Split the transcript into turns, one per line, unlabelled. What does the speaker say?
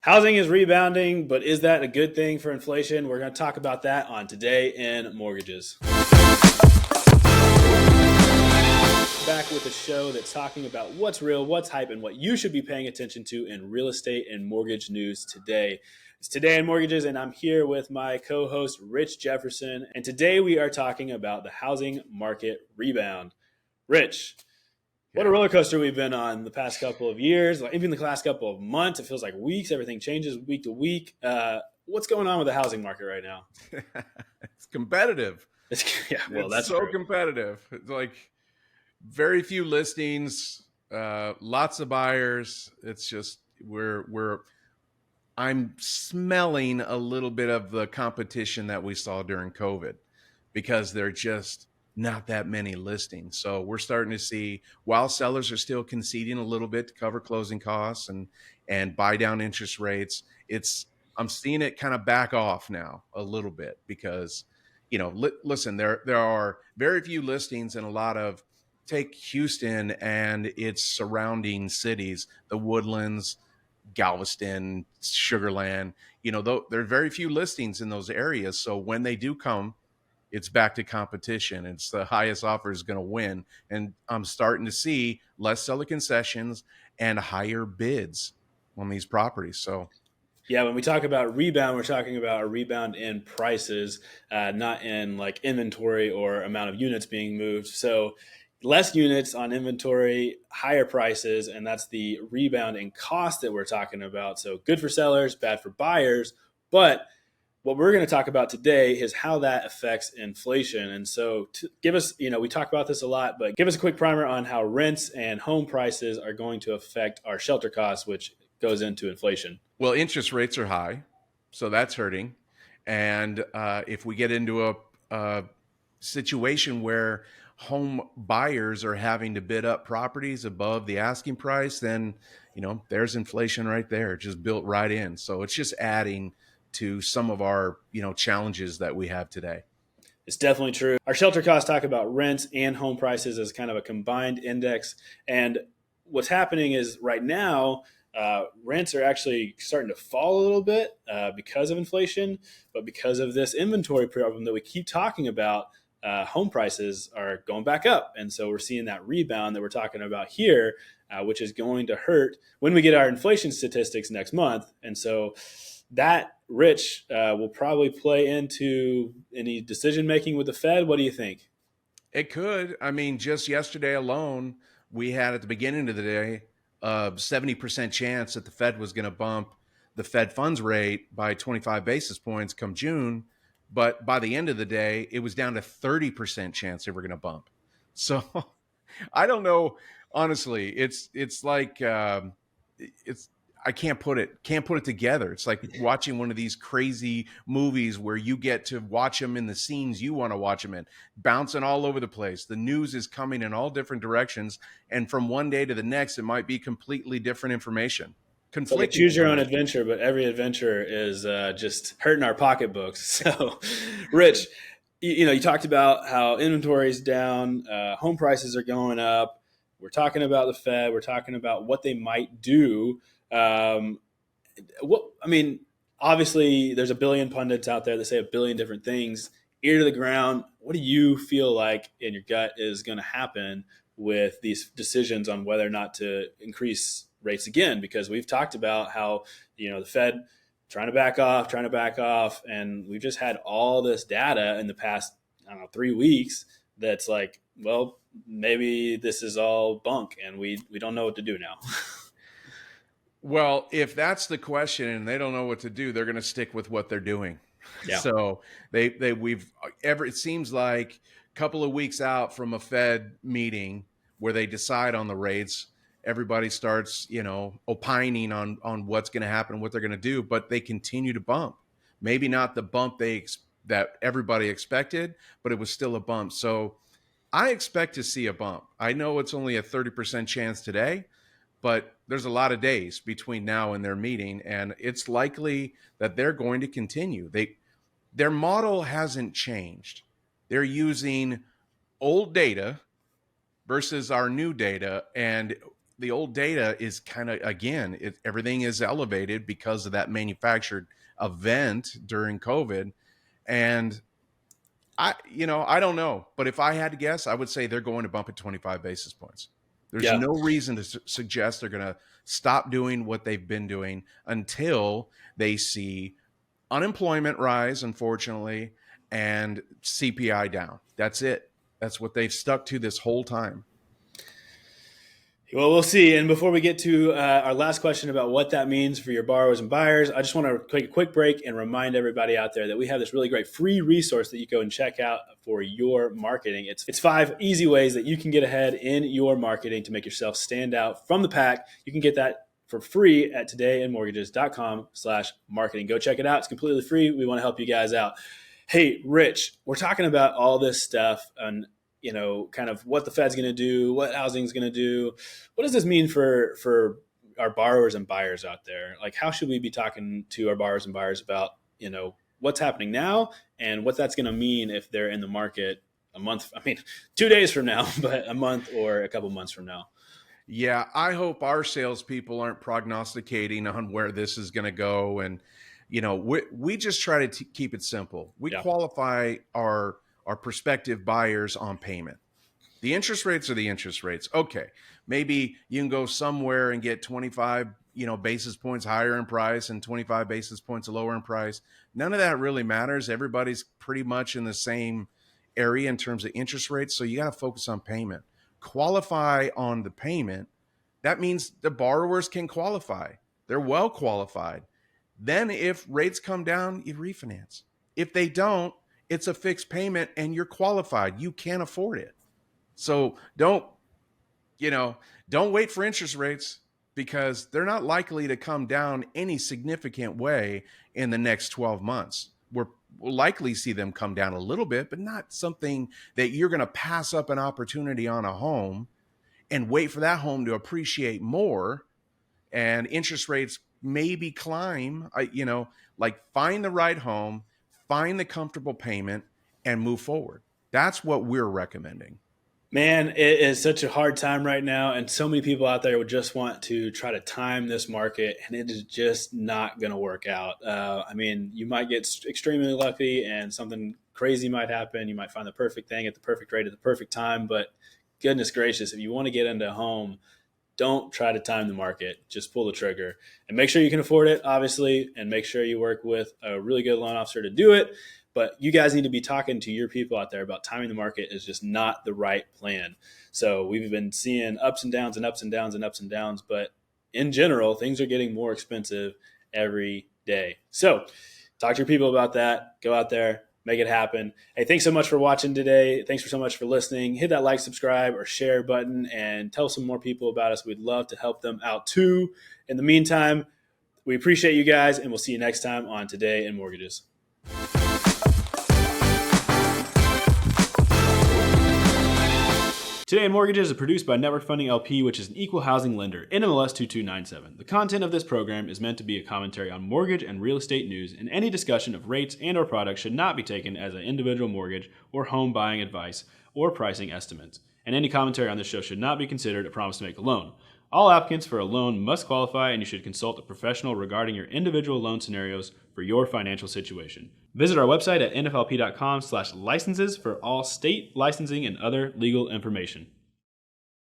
Housing is rebounding, but is that a good thing for inflation? We're going to talk about that on Today in Mortgages. Back with a show that's talking about what's real, what's hype, and what you should be paying attention to in real estate and mortgage news today. It's Today in Mortgages, and I'm here with my co-host, Rich Jefferson. And today we are talking about the housing market rebound. Rich, what a
Yeah,
roller coaster we've been on the past couple of years, like even the last couple of months. It feels like weeks. Everything changes week to week. What's going on with the housing market right now?
it's competitive.
Yeah, well,
It's
that's
so
true.
competitive. It's like very few listings, lots of buyers. It's just we're I'm smelling a little bit of the competition that we saw during COVID because there are just not that many listings. So we're starting to see, while sellers are still conceding a little bit to cover closing costs and buy down interest rates, it's I'm seeing it kind of back off now a little bit because listen, there are very few listings and a lot of, take Houston and its surrounding cities, the Woodlands, Galveston, Sugarland, there are very few listings in those areas. So when they do come, it's back to competition. It's the highest offer is going to win. And I'm starting to see less seller concessions and higher bids on these properties. So,
Yeah, when we talk about rebound, we're talking about a rebound in prices, not in like inventory or amount of units being moved. So less units on inventory, higher prices, and that's the rebound in cost that we're talking about. So good for sellers, bad for buyers. But what we're going to talk about today is how that affects inflation. And so, give us, we talk about this a lot, but give us a quick primer on how rents and home prices are going to affect our shelter costs, which goes into inflation.
well, interest rates are high, so that's hurting. And if we get into a situation where home buyers are having to bid up properties above the asking price, then there's inflation right there, just built right in. So it's just adding to some of our challenges that we have today.
It's definitely true. Our shelter costs talk about rents and home prices as kind of a combined index. And what's happening is right now, rents are actually starting to fall a little bit because of inflation, but because of this inventory problem that we keep talking about, home prices are going back up. And so we're seeing that rebound that we're talking about here, which is going to hurt when we get our inflation statistics next month. And so that, Rich, will probably play into any decision making with the Fed. What do you think?
It could. I mean, just yesterday alone, we had at the beginning of the day a 70% chance that the Fed was going to bump the Fed funds rate by 25 basis points come June. But by the end of the day, it was down to 30% chance they were going to bump. So I don't know. Honestly, it's like it's I can't put it together. It's like watching one of these crazy movies where you get to watch them in the scenes you want to watch them in, bouncing all over the place. The news is coming in all different directions, and from one day to the next, it might be completely different information,
It's like a
conflicting
choose your own
information.
adventure, but every adventure is just hurting our pocketbooks. So, Rich, you talked about how inventory is down, home prices are going up. We're talking about the Fed. We're talking about what they might do. Um, what I mean, obviously, there's a billion pundits out there that say a billion different things. Ear to the ground. What do you feel like in your gut is going to happen with these decisions on whether or not to increase rates again? Because we've talked about how the Fed trying to back off, and we've just had all this data in the past, I don't know, 3 weeks that's like, well, maybe this is all bunk, and we don't know what to do now.
Well, if that's the question and they don't know what to do, they're going to stick with what they're doing.
Yeah.
So it seems like a couple of weeks out from a Fed meeting where they decide on the rates, everybody starts, opining on what's going to happen, what they're going to do, but they continue to bump. Maybe not the bump that everybody expected, but it was still a bump. So I expect to see a bump. I know it's only a 30% chance today, but there's a lot of days between now and their meeting, and it's likely that they're going to continue. Their model hasn't changed. They're using old data versus our new data, and the old data is kind of, again, everything is elevated because of that manufactured event during COVID. And I don't know, but if I had to guess, I would say they're going to bump at 25 basis points. There's
Yeah.
no reason to suggest they're going to stop doing what they've been doing until they see unemployment rise, unfortunately, and CPI down. That's it. That's what they've stuck to this whole time.
Well, we'll see. And before we get to our last question about what that means for your borrowers and buyers, I just want to take a quick break and remind everybody out there that we have this really great free resource that you go and check out for your marketing. It's 5 easy ways that you can get ahead in your marketing to make yourself stand out from the pack. You can get that for free at todayinmortgages.com/marketing. Go check it out. It's completely free. We want to help you guys out. Hey, Rich, we're talking about all this stuff and kind of what the Fed's going to do, what housing's going to do. What does this mean for our borrowers and buyers out there? Like, how should we be talking to our borrowers and buyers about, what's happening now and what that's going to mean if they're in the market a month, 2 days from now, but a month or a couple months from now?
Yeah, I hope our salespeople aren't prognosticating on where this is going to go. And, we just try to keep it simple. We qualify our prospective buyers on payment. The interest rates are the interest rates. Okay, maybe you can go somewhere and get 25, basis points higher in price and 25 basis points lower in price. None of that really matters. Everybody's pretty much in the same area in terms of interest rates. So you got to focus on payment. Qualify on the payment. That means the borrowers can qualify. They're well qualified. Then if rates come down, you refinance. If they don't, it's a fixed payment and you're qualified. You can't afford it. So don't wait for interest rates because they're not likely to come down any significant way in the next 12 months. We'll likely see them come down a little bit, but not something that you're going to pass up an opportunity on a home and wait for that home to appreciate more and interest rates maybe climb, find the right home, find the comfortable payment, and move forward. That's what we're recommending.
Man, it is such a hard time right now, and so many people out there would just want to try to time this market, and it is just not going to work out. You might get extremely lucky, and something crazy might happen. You might find the perfect thing at the perfect rate at the perfect time, but goodness gracious, if you want to get into a home, don't try to time the market. Just pull the trigger and make sure you can afford it, obviously, and make sure you work with a really good loan officer to do it. But you guys need to be talking to your people out there about timing the market is just not the right plan. So we've been seeing ups and downs and ups and downs and ups and downs. But in general, things are getting more expensive every day. So talk to your people about that. Go out there, make it happen. Hey, thanks so much for watching today. Thanks so much for listening. Hit that like, subscribe, or share button and tell some more people about us. We'd love to help them out too. In the meantime, we appreciate you guys, and we'll see you next time on Today in Mortgages. Today in Mortgages is produced by Network Funding LP, which is an equal housing lender, NMLS 2297. The content of this program is meant to be a commentary on mortgage and real estate news, and any discussion of rates and or products should not be taken as an individual mortgage or home buying advice or pricing estimates. And any commentary on this show should not be considered a promise to make a loan. All applicants for a loan must qualify, and you should consult a professional regarding your individual loan scenarios for your financial situation. Visit our website at nflp.com/licenses for all state licensing and other legal information.